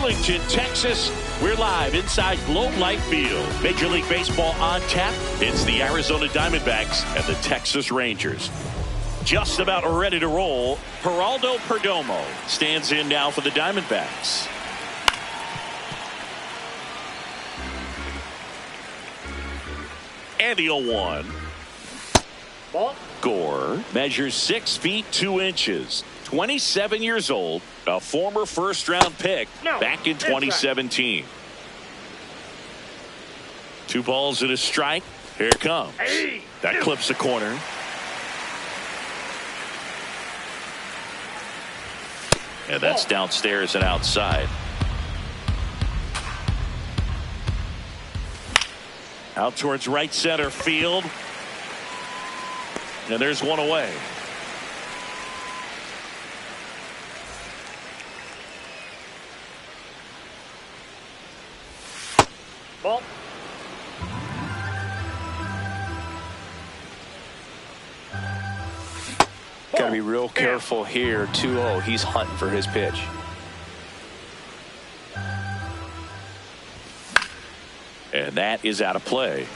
Arlington, Texas. We're live inside Globe Life Field. Major League Baseball on tap. It's the Arizona Diamondbacks and the Texas Rangers. Just about ready to roll. Geraldo Perdomo stands in now for the Diamondbacks. And the 0-1. Ball. Gore measures 6 feet 2 inches. 27 years old. A former first-round pick back in 2017. 2 balls and a strike. Here it comes. That clips the corner. And that's downstairs and outside. Out towards right center field. And there's one away. Ball. Got to be real careful here. 2-0. He's hunting for his pitch. And that is out of play.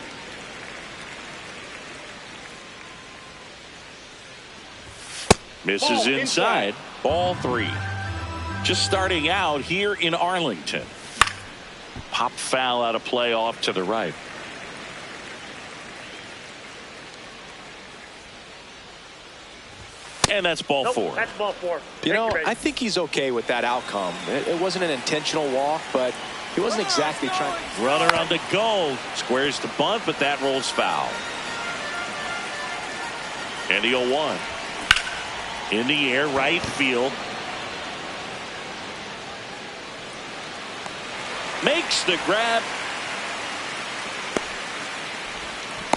Misses inside. Ball 3. Just starting out here in Arlington. Pop foul out of play off to the right. And that's ball 4. That's ball 4. You know, I think he's okay with that outcome. It wasn't an intentional walk, but he wasn't exactly trying. Runner on the go. Squares the bunt, but that rolls foul. And the 0-1. In the air, right field. Makes the grab.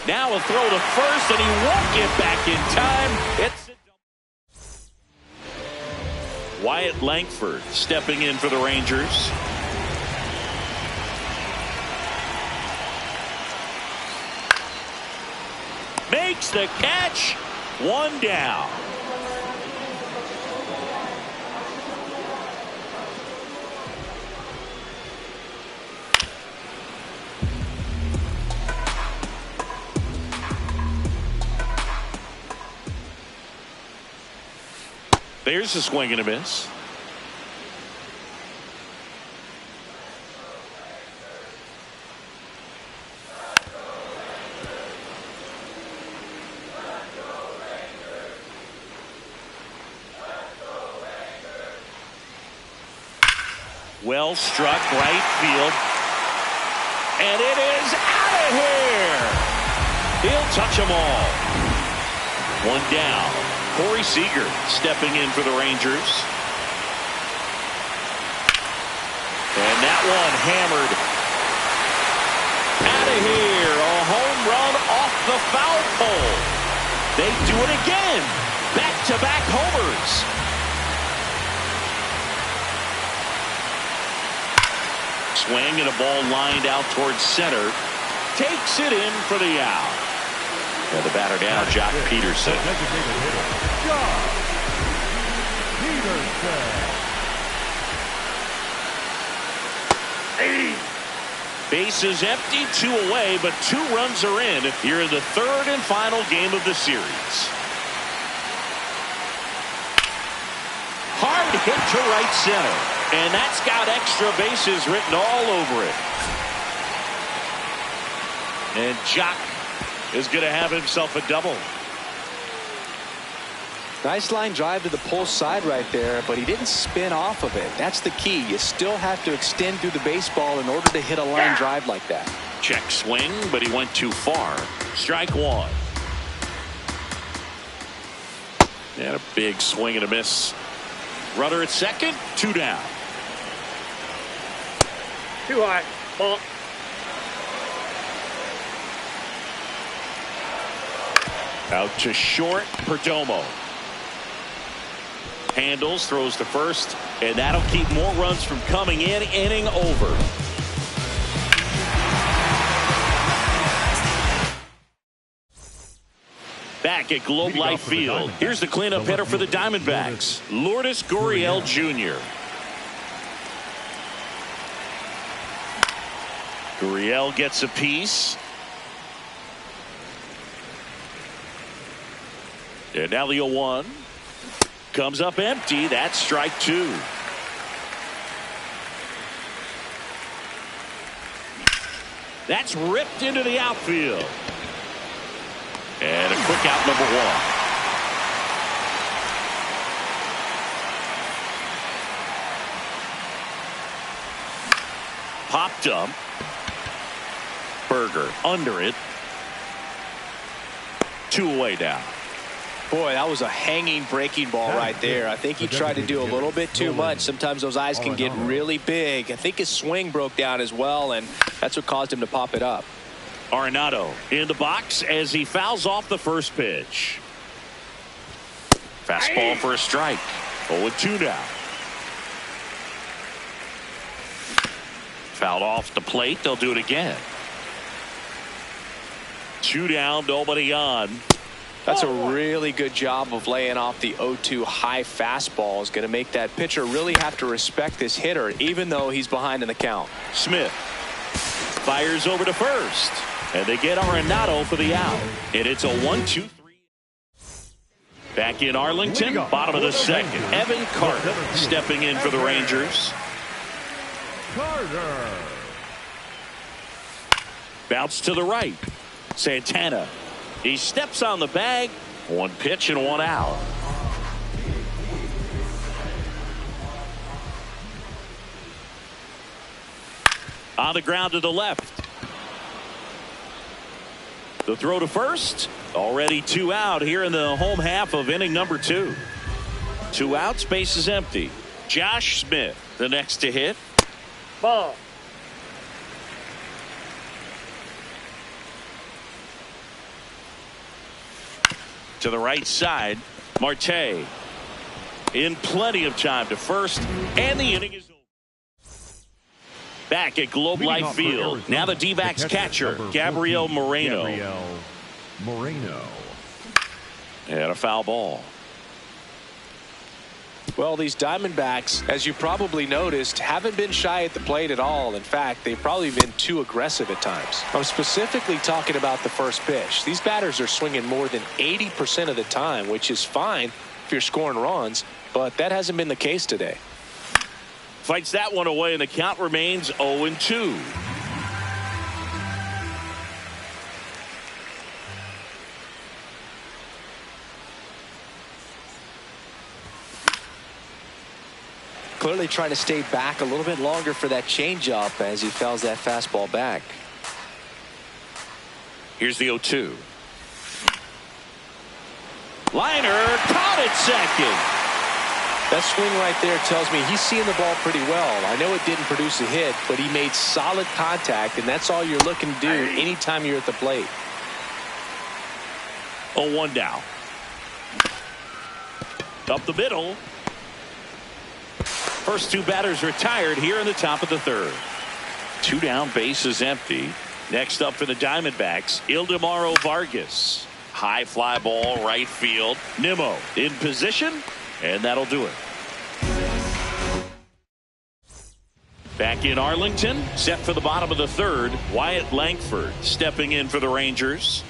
Now a throw to first, and he won't get back in time. It's Wyatt Langford stepping in for the Rangers. Makes the catch. 1 down. There's a swing and a miss. Well struck right field. And it is out of here. He'll touch them all. 1 down. Corey Seager stepping in for the Rangers. And that one hammered out of here. A home run off the foul pole. They do it again. Back-to-back homers. Swing and a ball lined out towards center. Takes it in for the out. And the batter now, Jock Peterson. Bases empty, 2 away, but 2 runs are in here in the 3rd and final game of the series. Hard hit to right center, and that's got extra bases written all over it. And Jock is going to have himself a double. Nice line drive to the pull side right there, but he didn't spin off of it. That's the key. You still have to extend through the baseball in order to hit a line drive like that. Check swing, but he went too far. Strike 1. And a big swing and a miss. Runner at second, 2 down. Too high. Ball. Out to short, Perdomo. Handles, throws to first, and that'll keep more runs from coming in. Inning over. Back at Globe Life Field, here's the cleanup hitter for the Diamondbacks, Lourdes Gurriel Jr. Gurriel gets a piece. And now the 0-1. Comes up empty. That's strike two. That's ripped into the outfield. And a quick out, number one. Popped up. Berger under it. 2 away now. Boy, that was a hanging breaking ball right there. I think he tried to do a little bit too much. Sometimes those eyes can get really big. I think his swing broke down as well, and that's what caused him to pop it up. Arenado in the box as he fouls off the first pitch. Fastball for a strike. 0-2 now. Fouled off the plate. They'll do it again. 2 down, nobody on. That's a really good job of laying off the 0-2 high fastball. Is going to make that pitcher really have to respect this hitter, even though he's behind in the count. Smith fires over to first, and they get Arenado for the out. And it's a 1-2-3. Back in Arlington, bottom of the second. Evan Carter stepping in for the Rangers. Carter. Bounce to the right. Santana. He steps on the bag. 1 pitch and 1 out. On the ground to the left. The throw to first. Already 2 out here in the home half of inning number 2. 2 outs, base is empty. Josh Smith, the next to hit. Ball. To the right side, Marte in plenty of time to first, and the inning is over. Back at Globe Life Field, now the D-backs catcher, Gabriel Moreno. And a foul ball. Well, these Diamondbacks, as you probably noticed, haven't been shy at the plate at all. In fact, they've probably been too aggressive at times. I'm specifically talking about the first pitch. These batters are swinging more than 80% of the time, which is fine if you're scoring runs, but that hasn't been the case today. Fights that one away, and the count remains 0-2. Clearly trying to stay back a little bit longer for that changeup as he fouls that fastball back. Here's the 0-2. Liner caught at second. That swing right there tells me he's seeing the ball pretty well. I know it didn't produce a hit, but he made solid contact, and that's all you're looking to do anytime you're at the plate. 0-1 now. Up the middle. First 2 batters retired here in the top of the third. 2 down, base is empty. Next up for the Diamondbacks, Ildemaro Vargas. High fly ball, right field. Nimmo in position, and that'll do it. Back in Arlington, set for the bottom of the third, Wyatt Langford stepping in for the Rangers.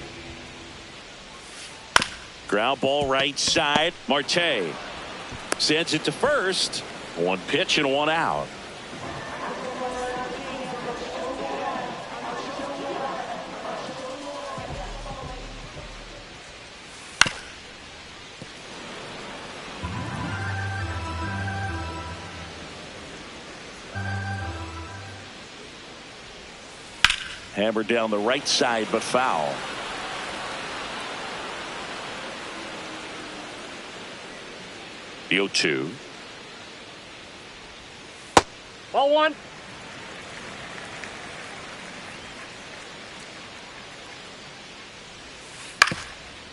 Ground ball right side, Marte sends it to first. 1 pitch and 1 out. Hammered down the right side, but foul. The 0-2. Ball 1.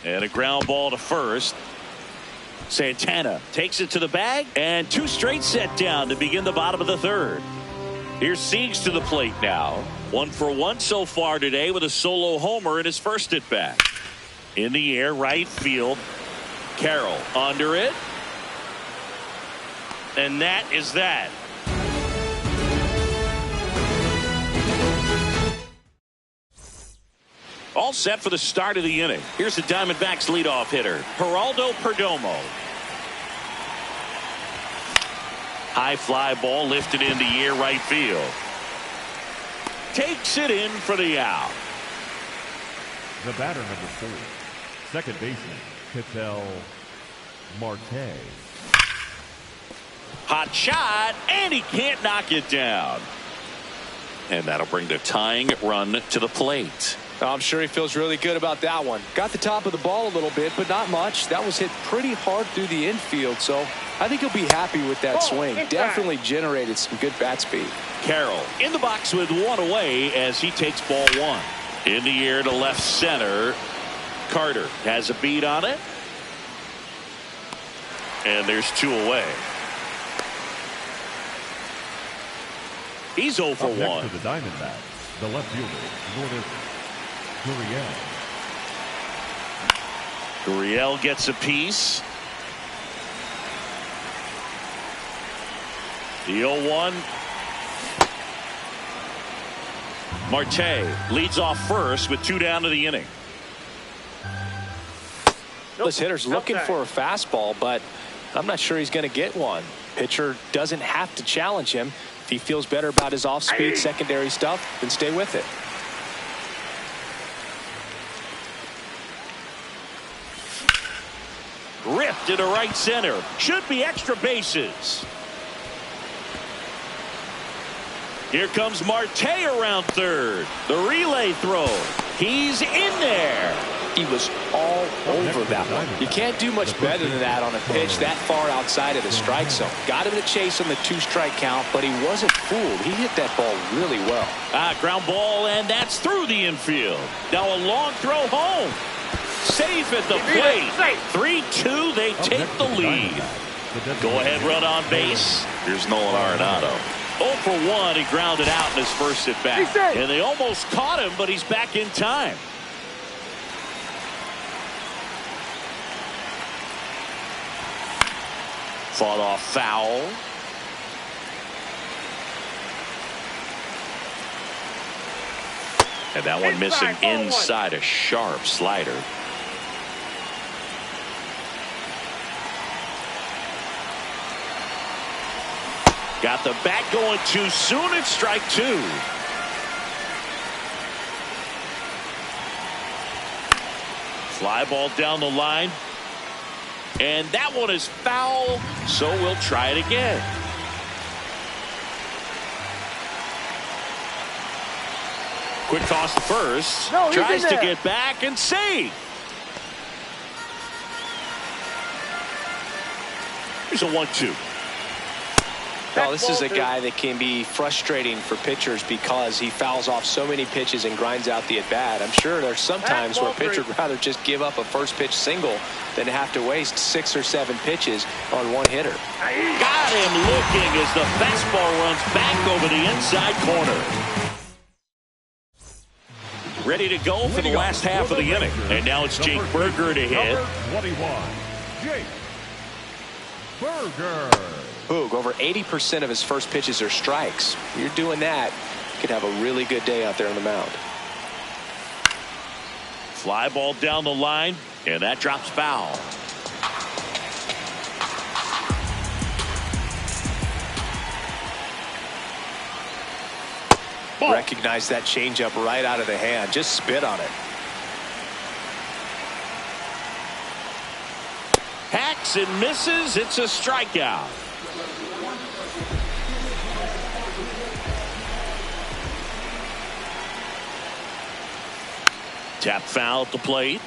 And a ground ball to first. Santana takes it to the bag, and 2 straight set down to begin the bottom of the third. Here's Siegs to the plate now. 1 for 1 so far today with a solo homer in his first at bat. In the air, right field. Carroll under it. And that is that. all set for the start of the inning. Here's the Diamondbacks leadoff hitter, Geraldo Perdomo. High fly ball lifted in the air right field. Takes it in for the out. The batter, number 4, second baseman, Ketel Marte. Hot shot, and he can't knock it down. And that'll bring the tying run to the plate. I'm sure he feels really good about that one. Got the top of the ball a little bit, but not much. That was hit pretty hard through the infield, so I think he'll be happy with that swing. Definitely generated some good bat speed. Carroll in the box with one away as he takes ball 1. In the air to left center. Carter has a beat on it. And there's 2 away. He's 0 for 1. Next to the Diamondbacks, the left fielder, Gurriel gets a piece. The 0-1. Marte leads off first with 2 down to the inning. This hitter's looking for a fastball, but I'm not sure he's going to get one. Pitcher doesn't have to challenge him. If he feels better about his off-speed secondary stuff, then stay with it. Ripped into right center. Should be extra bases. Here comes Marte around third. The relay throw. He's in there. He was all over that one. You can't do much better than that on a pitch that far outside of the strike zone. Got him to chase on the 2-strike count, but he wasn't fooled. He hit that ball really well. Ground ball, and that's through the infield. Now a long throw home. Safe at the plate. 3-2, they take the lead. Go-ahead run on base. Here's Nolan Arenado. 0 for 1, he grounded out in his first at bat. And they almost caught him, but he's back in time. Fought off foul. And that one missing inside, a sharp slider. Got the bat going too soon. It's strike 2. Fly ball down the line. And that one is foul, so we'll try it again. Quick toss to first. Tries to get back and save. Here's a 1-2. Well, this is a guy that can be frustrating for pitchers because he fouls off so many pitches and grinds out the at-bat. I'm sure there's some times where a pitcher would rather just give up a first-pitch single than to have to waste 6 or 7 pitches on one hitter. Got him looking as the fastball runs back over the inside corner. Ready to go for the last half of the inning. And now it's Jake Burger to hit. 21, Jake Burger. Boog, over 80% of his first pitches are strikes. You're doing that, you could have a really good day out there on the mound. Fly ball down the line, and that drops foul. Recognize that changeup right out of the hand. Just spit on it. Hacks and misses. It's a strikeout. Tap foul at the plate.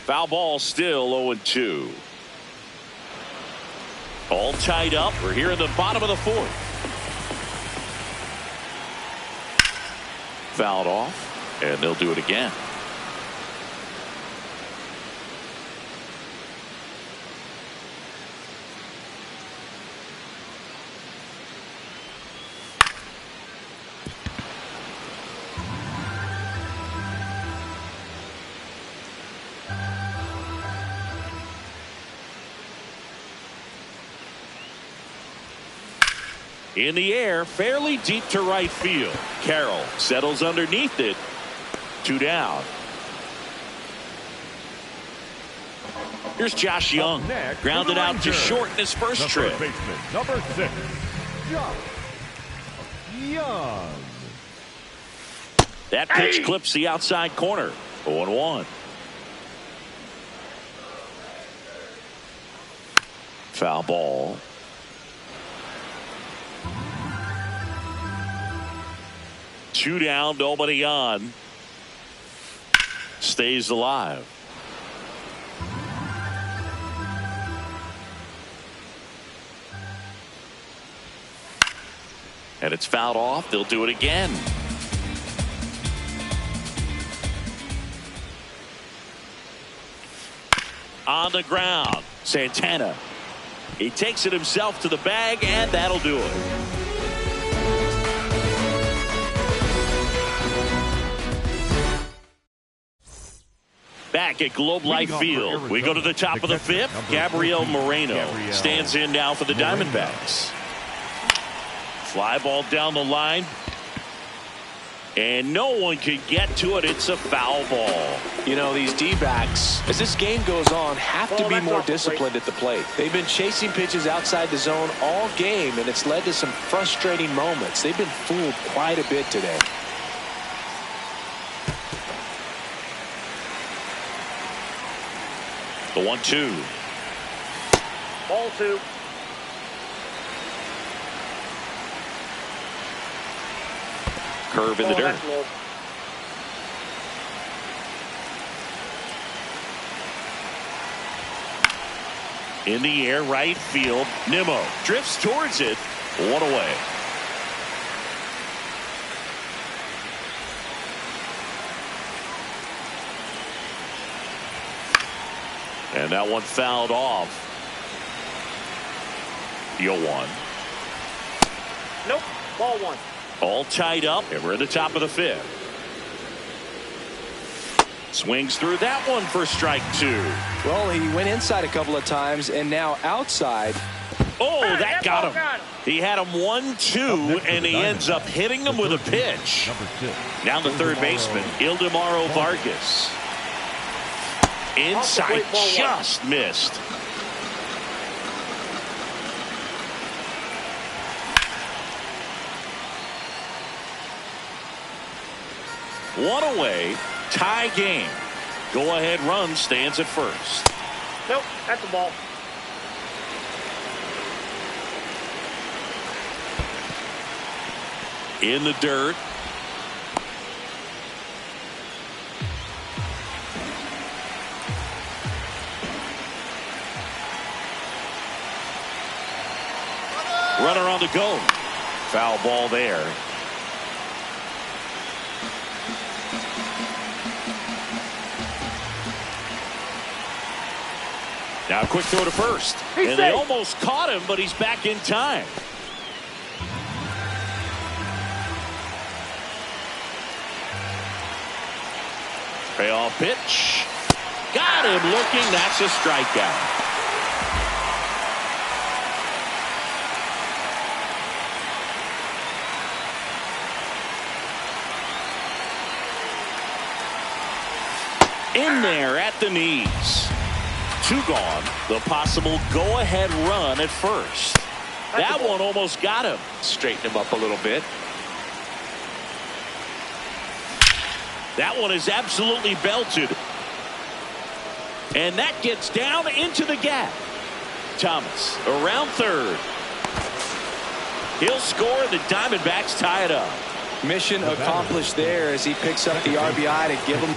Foul ball, still 0-2. All tied up. We're here in the bottom of the 4th. Fouled off, and they'll do it again. In the air, fairly deep to right field. Carroll settles underneath it. 2 down. Here's Josh Young. Grounded out to short in his first trip. First baseman, number 6, Josh Young. That pitch clips the outside corner. 0-1. Foul ball. Two down, nobody on. Stays alive. And it's fouled off. They'll do it again. On the ground, Santana. He takes it himself to the bag, and that'll do it. Back at Globe Life Field, we go to the top of the 5th. Gabriel Moreno stands in now for the Diamondbacks. Fly ball down the line. And no one can get to it. It's a foul ball. You know, these D-backs, as this game goes on, have to be more disciplined at the plate. They've been chasing pitches outside the zone all game, and it's led to some frustrating moments. They've been fooled quite a bit today. The 1-2. Ball 2. Curve in the dirt. In the air, right field. Nimmo drifts towards it. 1 away. And that one fouled off. The 0-1. Nope. Ball 1. All tied up, and we're at the top of the 5th. Swings through that one for strike 2. Well, he went inside a couple of times, and now outside. Oh, that got him. He had him 1-2, and he ends up hitting him with a pitch. Down the third baseman, Ildemaro Vargas. Inside, just missed. One away, tie game. Go ahead run stands at first. Nope, that's the ball. In the dirt. Runner on the go. Foul ball there. Now a quick throw to first. And they almost caught him, but he's back in time. Payoff pitch. Got him looking. That's a strikeout. In there at the knees. 2 gone. The possible go-ahead run at first. That one almost got him. Straighten him up a little bit. That one is absolutely belted. And that gets down into the gap. Thomas around third. He'll score, and the Diamondbacks tie it up. Mission accomplished there as he picks up the RBI to give him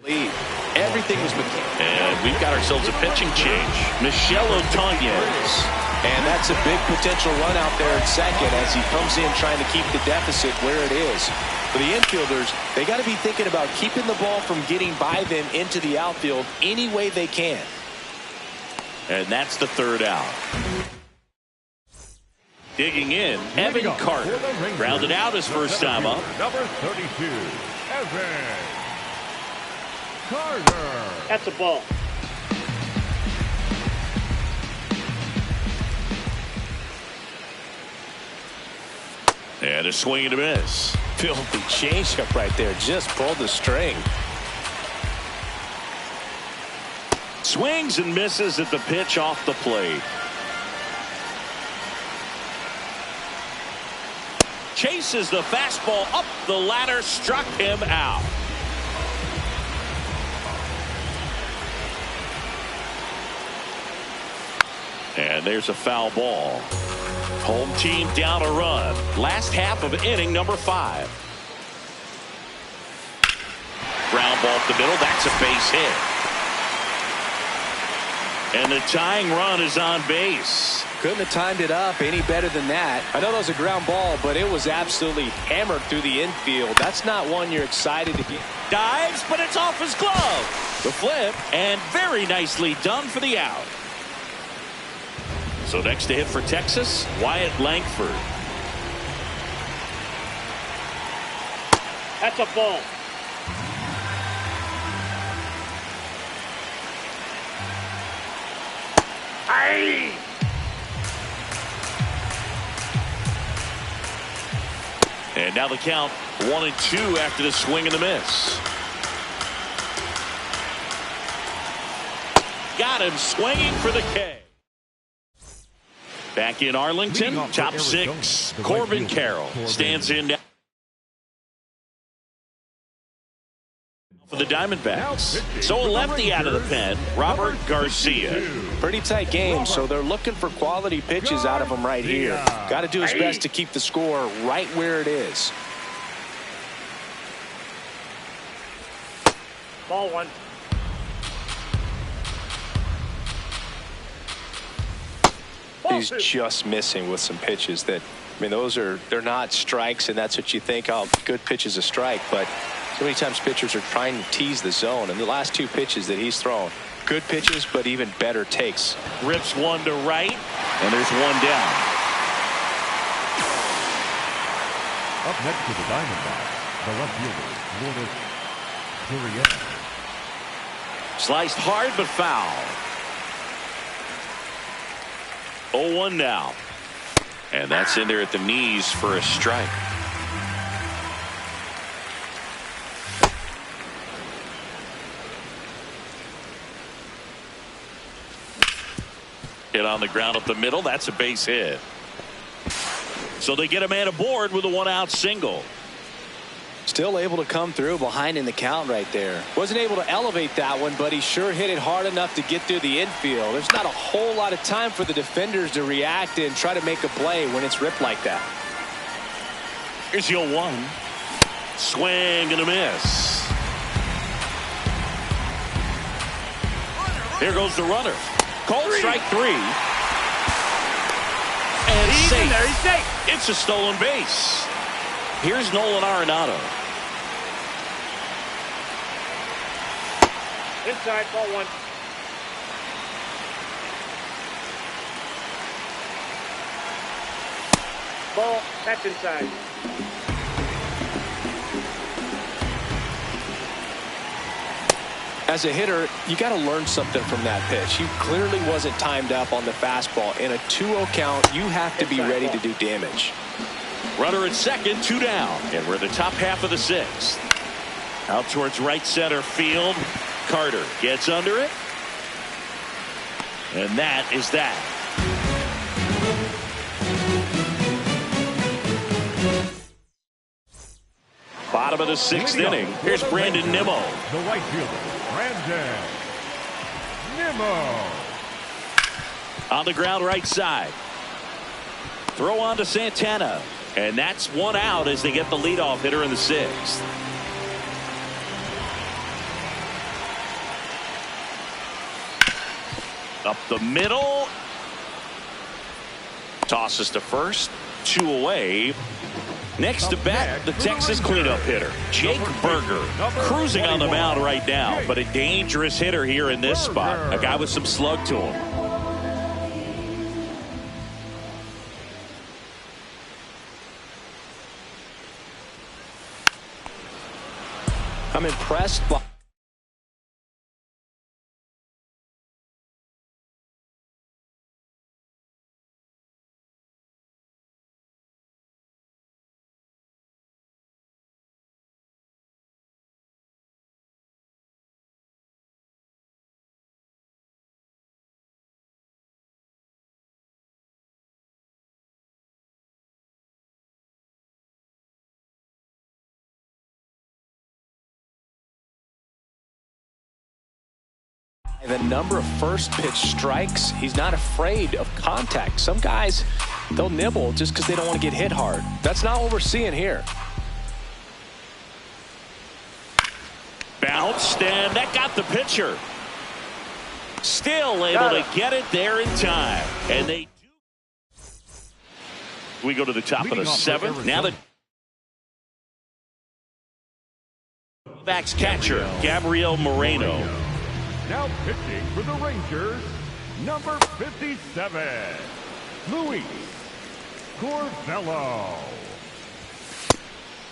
lead. Everything was mechanical. And we've got ourselves a pitching change. Michel Otanez. And that's a big potential run out there at second as he comes in trying to keep the deficit where it is. For the infielders, they got to be thinking about keeping the ball from getting by them into the outfield any way they can. And that's the 3rd out. Digging in, Evan Carter. Grounded out his first time up. Number 32, Evan Carter. That's a ball. And a swing and a miss. Filthy changeup right there. Just pulled the string. Swings and misses at the pitch off the plate. Chases the fastball up the ladder, struck him out. And there's a foul ball. Home team down a run. Last half of inning number 5. Ground ball up the middle. That's a base hit. And the tying run is on base. Couldn't have timed it up any better than that. I know that was a ground ball, but it was absolutely hammered through the infield. That's not one you're excited to get. Dives, but it's off his glove. The flip, and very nicely done for the out. So next to hit for Texas, Wyatt Langford. That's a ball. Aye. And now the count 1-2 after the swing and the miss. Got him swinging for the K. Back in Arlington, top 6, Corbin Carroll stands in now for the Diamondbacks. So a lefty out of the pen, Robert Garcia. Pretty tight game, so they're looking for quality pitches out of him right here. Got to do his best to keep the score right where it is. Ball 1. He's just missing with some pitches that, I mean, they're not strikes, and that's what you think, oh, good pitch is a strike, but so many times pitchers are trying to tease the zone, and the last 2 pitches that he's thrown, good pitches, but even better takes. Rips one to right, and there's one down. Up next to the Diamondbacks, the left fielder, Lourdes Gurriel. Sliced hard but foul. 0-1 now. And that's in there at the knees for a strike. Hit on the ground up the middle. That's a base hit. So they get a man aboard with a 1-out single. Still able to come through behind in the count right there. Wasn't able to elevate that one, but he sure hit it hard enough to get through the infield. There's not a whole lot of time for the defenders to react and try to make a play when it's ripped like that. Here's the 0-1. Swing and a miss. Here goes the runner. Called strike 3. And He's safe. in there. He's safe. It's a stolen base. Here's Nolan Arenado. Inside, ball 1. Ball, that's inside. As a hitter, you got to learn something from that pitch. He clearly wasn't timed up on the fastball. In a 2-0 count, you have to be ready to do damage. Runner at second, 2 down. And we're in the top half of the 6th. Out towards right center field. Carter gets under it. And that is that. Bottom of the 6th inning. Here's Brandon Nimmo. The right fielder, Brandon Nimmo. On the ground right side. Throw on to Santana. And that's 1 out as they get the leadoff hitter in the 6th. Up the middle. Tosses to first. 2 away. Next to bat, the Texas cleanup hitter, Jake Berger, cruising on the mound right now, but a dangerous hitter here in this spot. A guy with some slug to him. I'm impressed by The number of first pitch strikes, he's not afraid of contact. Some guys, they'll nibble just because they don't want to get hit hard. That's not what we're seeing here. Bounced, and that got the pitcher. Still able to get it there in time. And they do. We go to the top of the seventh. Now the backs catcher, Gabriel Moreno. Now pitching for the Rangers, number 57, Luis Corvello.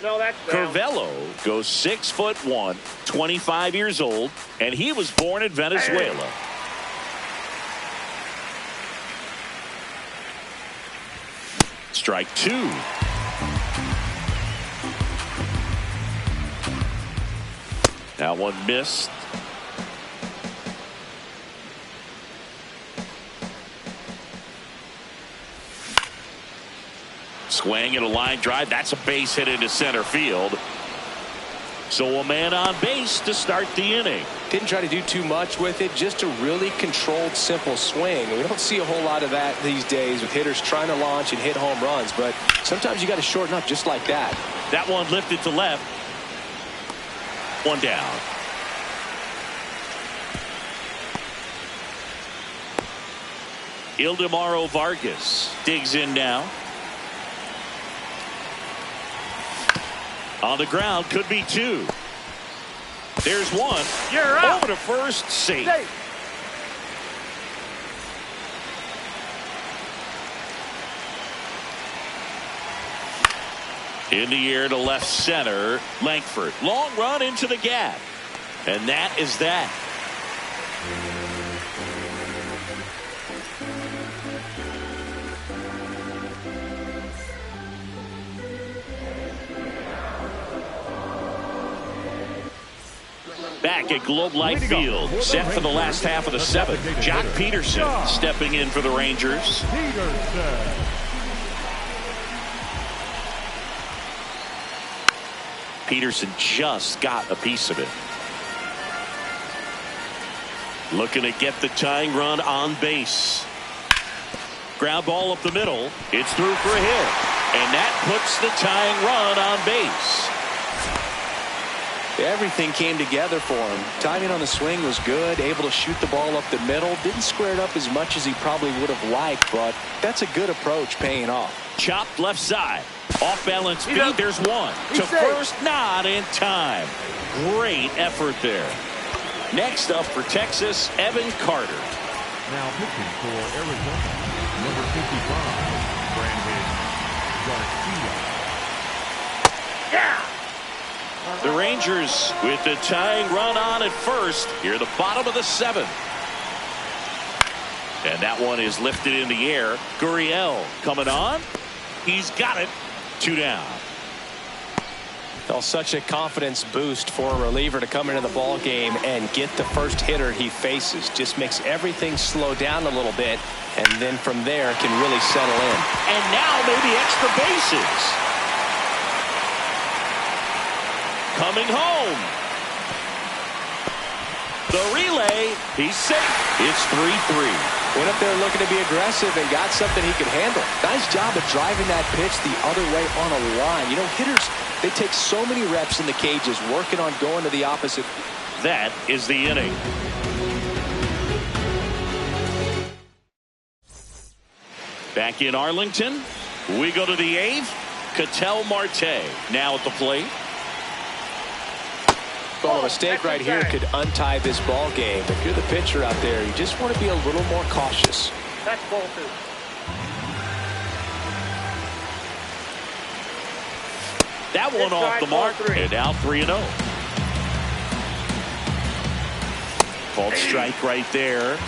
No, that's down. Corvello goes 6'1", 25 years old, and he was born in Venezuela. Strike two. That one missed. Swing and a line drive. That's a base hit into center field. So a man on base to start the inning. Didn't try to do too much with it, just a really controlled, simple swing. We don't see a whole lot of that these days with hitters trying to launch and hit home runs, but sometimes you got to shorten up just like that. That one lifted to left. One down. Ildemaro Vargas digs in now. On the ground, could be two. There's one. You're out. Over to first, safe. In the air to left center, Langford. Long run into the gap. And that is that. Back at Globe Life Field, set for the last half of the seventh. Jock Peterson stepping in for the Rangers. Peterson just got a piece of it. Looking to get the tying run on base. Ground ball up the middle. It's through for a hit. And that puts the tying run on base. Everything came together for him. Timing on the swing was good, able to shoot the ball up the middle. Didn't square it up as much as he probably would have liked, but that's a good approach paying off. Chopped left side. Off balance speed. There's one. To first, not in time. Great effort there. Next up for Texas, Evan Carter. Now pitching for Arizona, number 55, Brandon Garcia. Yeah. The Rangers with the tying run on at first here at the bottom of the seventh. And that one is lifted in the air. Gurriel coming on. He's got it. Two down. Well, such a confidence boost for a reliever to come into the ball game and get the first hitter he faces. Just makes everything slow down a little bit, and then from there can really settle in. And now maybe extra bases. Coming home. The relay. He's safe. It's 3-3. Went up there looking to be aggressive and got something he could handle. Nice job of driving that pitch the other way on a line. You know, hitters, they take so many reps in the cages working on going to the opposite. That is the inning. Back in Arlington, we go to the eighth. Ketel Marte now at the plate. Well, a mistake right here could untie this ball game. If you're the pitcher out there, you just want to be a little more cautious. That's ball two. That one off the mark, and now 3-0. Called strike right there.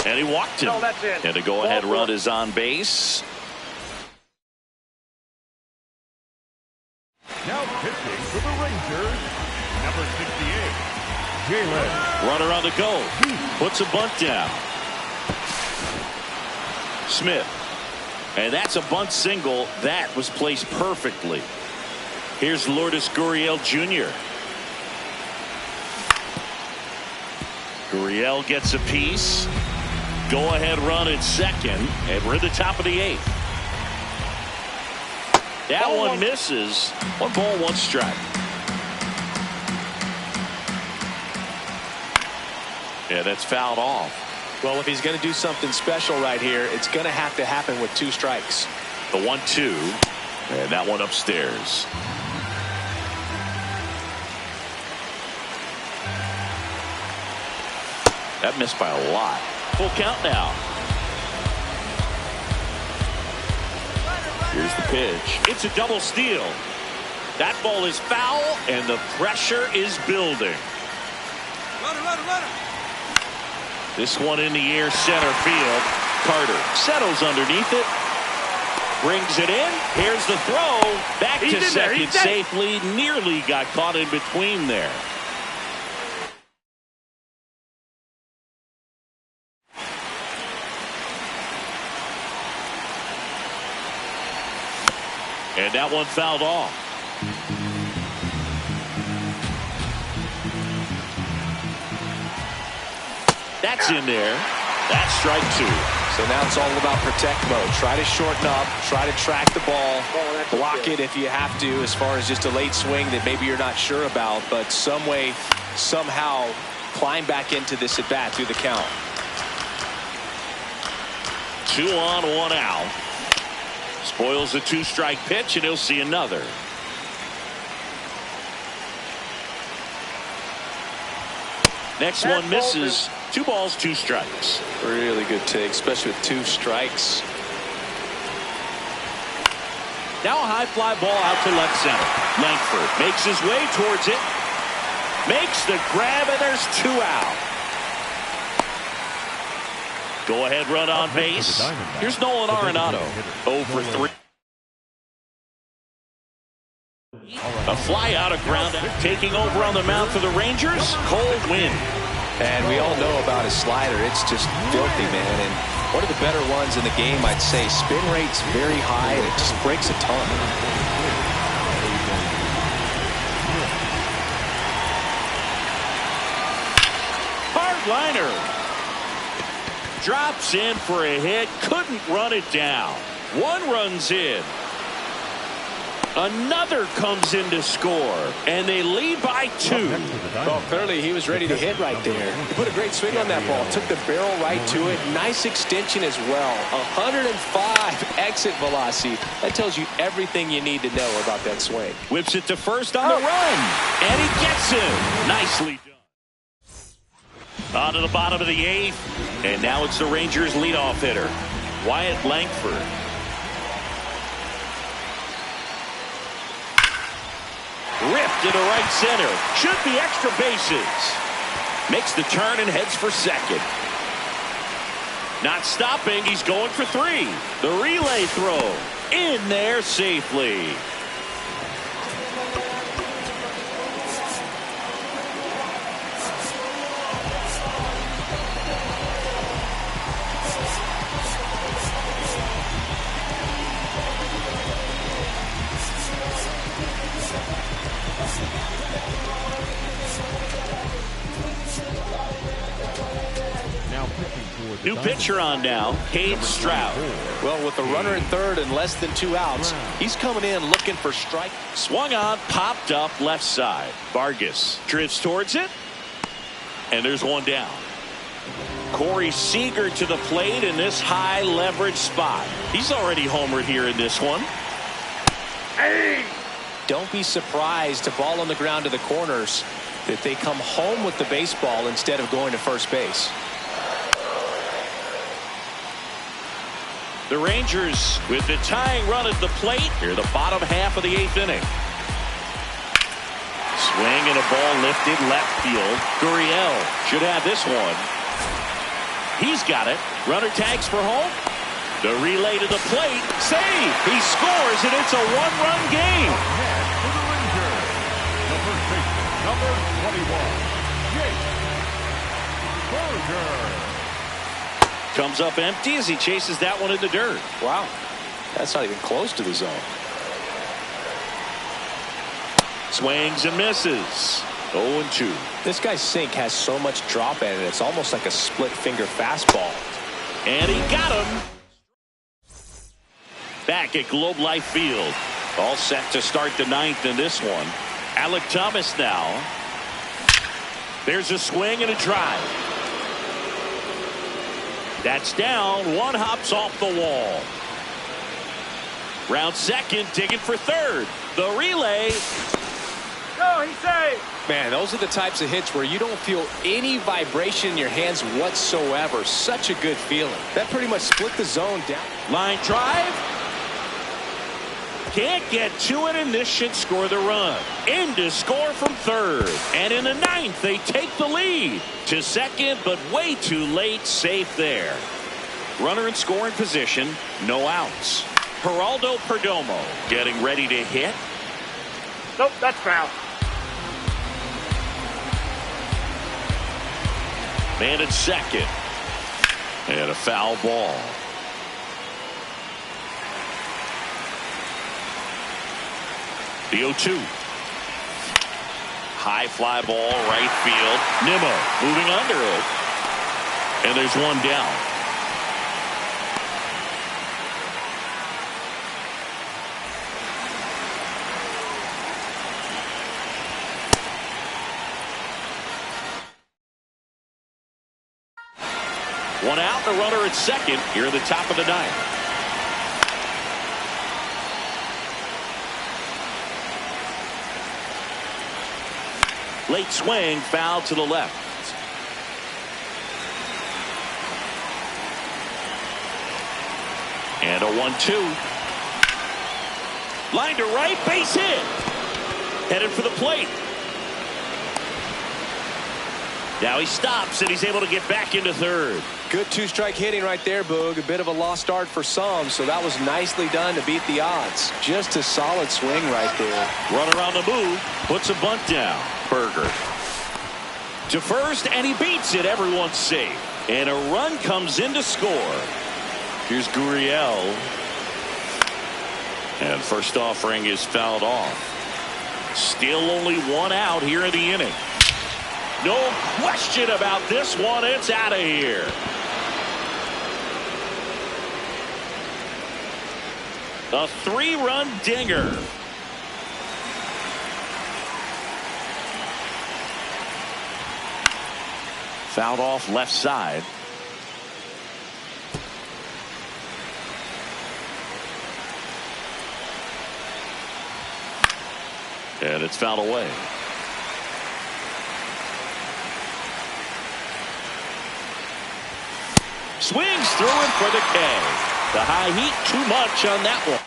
And he walked him. No, that's it. And the go-ahead run is on base. Now pitching for the Rangers, number 68, Jalen. Runner on the go. Puts a bunt down. Smith. And that's a bunt single. That was placed perfectly. Here's Lourdes Gurriel Jr. Gurriel gets a piece. Go ahead run at second, and we're at the top of the 8th. That one misses. 1 ball, 1 strike. Yeah, that's fouled off. Well, if he's going to do something special right here, it's going to have to happen with 2 strikes. The 1-2, and that one upstairs. That missed by a lot. Full count now. Here's the pitch. It's a double steal. That ball is foul, and the pressure is building. This one in the air, center field. Carter settles underneath it. Brings it in. Here's the throw. Back to second safely. Nearly got caught in between there. And that one fouled off. That's in there. That's strike 2. So now it's all about protect mode. Try to shorten up. Try to track the ball. Block it if you have to, as far as just a late swing that maybe you're not sure about. But some way, somehow, climb back into this at bat through the count. 2 on, 1 out. Spoils the 2-strike pitch, and he'll see another. Next one misses. 2 balls, 2 strikes. Really good take, especially with 2 strikes. Now a high fly ball out to left center. Langford makes his way towards it. Makes the grab, and there's 2 out. Go ahead run on base. Here's Nolan Arenado. 0 for 3. A fly out of ground. Taking over on the mound for the Rangers, Cole Winn. And we all know about his slider. It's just filthy, man. And one of the better ones in the game, I'd say. Spin rate's very high, and it just breaks a ton. Hard liner. Drops in for a hit. Couldn't run it down. 1 runs in. Another comes in to score, and they lead by 2. Well, clearly he was ready to hit right there. He put a great swing on that ball. Took the barrel right to it. Nice extension as well. 105 exit velocity. That tells you everything you need to know about that swing. Whips it to first on the run, and he gets him. Nicely done. On to the bottom of the 8th, and now it's the Rangers' leadoff hitter, Wyatt Langford. Ripped into right center. Should be extra bases. Makes the turn and heads for second. Not stopping. He's going for 3. The relay throw. In there safely. New pitcher on now, Cade Stroud. Well, with the runner in third and less than 2 outs, he's coming in looking for strike. Swung on, popped up left side. Vargas drifts towards it, and there's 1 down. Corey Seager to the plate in this high leverage spot. He's already homered here in this one. Hey! Don't be surprised to ball on the ground to the corners that they come home with the baseball instead of going to first base. The Rangers with the tying run at the plate here, the bottom half of the 8th inning. Swing and a ball lifted left field. Gurriel should have this one. He's got it. Runner tags for home. The relay to the plate. Save. He scores, and it's a 1-run game. Next for the Rangers, the first baseman, number 21, Jake Berger. Comes up empty as he chases that one in the dirt. Wow. That's not even close to the zone. swings and misses. 0-2. This guy's sink has so much drop in it. It's almost like a split finger fastball. And he got him. Back at Globe Life Field. All set to start the ninth in this one. Alec Thomas now. There's a swing and a drive. That's down. One hops off the wall. Round second, digging for third. The relay. No, he's safe. Man, those are the types of hits where you don't feel any vibration in your hands whatsoever. Such a good feeling. That pretty much split the zone down. Line drive. Can't get to it, and this should score the run. In to score from third. And in the ninth, they take the lead. To second, but way too late. Safe there. Runner in scoring position. No outs. Geraldo Perdomo getting ready to hit. Nope, that's foul. Man at second. And a foul ball. The 0-2. High fly ball, right field. Nimmo moving under it. And there's one down. One out, the runner at second here at the top of the ninth. Late swing, foul to the left. And a 1-2. Line to right, base hit. Headed for the plate. Now he stops, and he's able to get back into third. Good two-strike hitting right there, Boog. A bit of a lost start for some, so that was nicely done to beat the odds. Just a solid swing right there. Runner on the move, puts a bunt down. Berger to first, and he beats it. Everyone's safe. And a run comes in to score. Here's Gurriel. And first offering is fouled off. Still only one out here in the inning. No question about this one. It's out of here. A three-run dinger. Fouled off left side. And it's fouled away. Swings through it for the K. The high heat, too much on that one.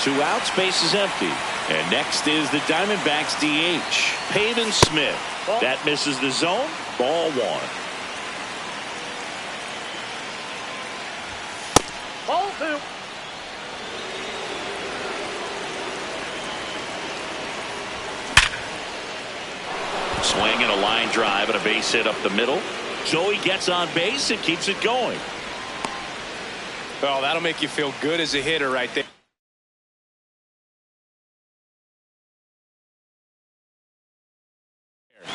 2 outs, base is empty. And next is the Diamondbacks DH, Pavin Smith. That misses the zone. Ball 1. Ball 2. Swing and a line drive and a base hit up the middle. Joey gets on base and keeps it going. Well, that'll make you feel good as a hitter right there.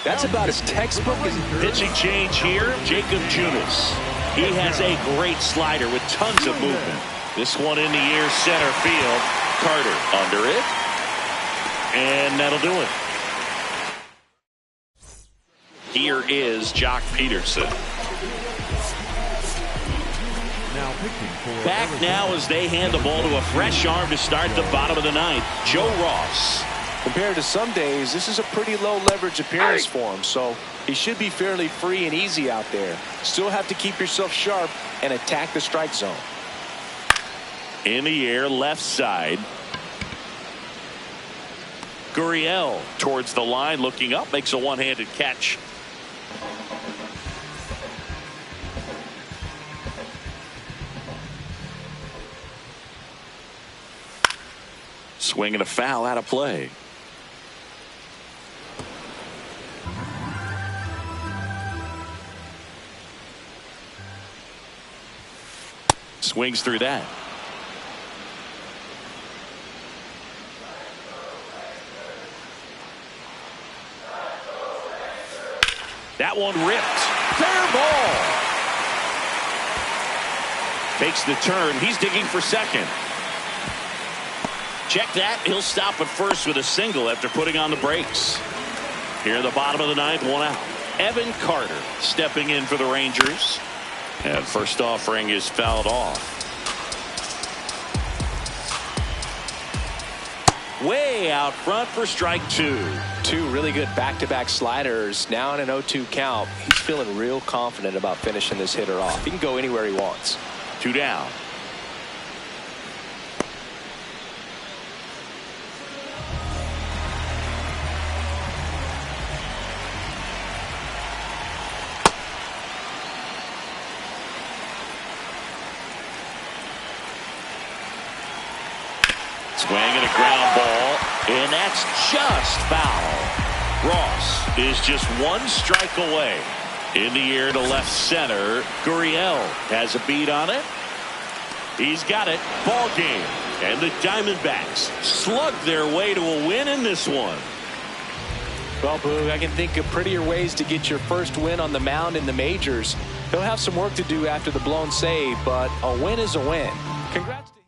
That's about as textbook as pitching change here. Jacob Junis. He has a great slider with tons of movement. This one in the air, center field. Carter under it. And that'll do it. Here is Jock Peterson. Back now as they hand the ball to a fresh arm to start the bottom of the ninth, Joe Ross. Compared to some days, this is a pretty low leverage appearance for him, so he should be fairly free and easy out there. Still have to keep yourself sharp and attack the strike zone. In the air, left side. Gurriel towards the line, looking up, makes a one-handed catch. Swing and a foul out of play. Swings through that. That one ripped. Fair ball. Takes the turn. He's digging for second. Check that. He'll stop at first with a single after putting on the brakes. Here in the bottom of the ninth, one out. Evan Carter stepping in for the Rangers. And first offering is fouled off. Way out front for strike two. Two really good back-to-back sliders. Now in an 0-2 count. He's feeling real confident about finishing this hitter off. He can go anywhere he wants. Two down. Swing and a ground ball, and that's just foul. Ross is just one strike away. In the air to left center. Gurriel has a beat on it. He's got it. Ball game. And the Diamondbacks slug their way to a win in this one. Well, Boog, I can think of prettier ways to get your first win on the mound in the majors. They'll have some work to do after the blown save, but a win is a win. Congrats.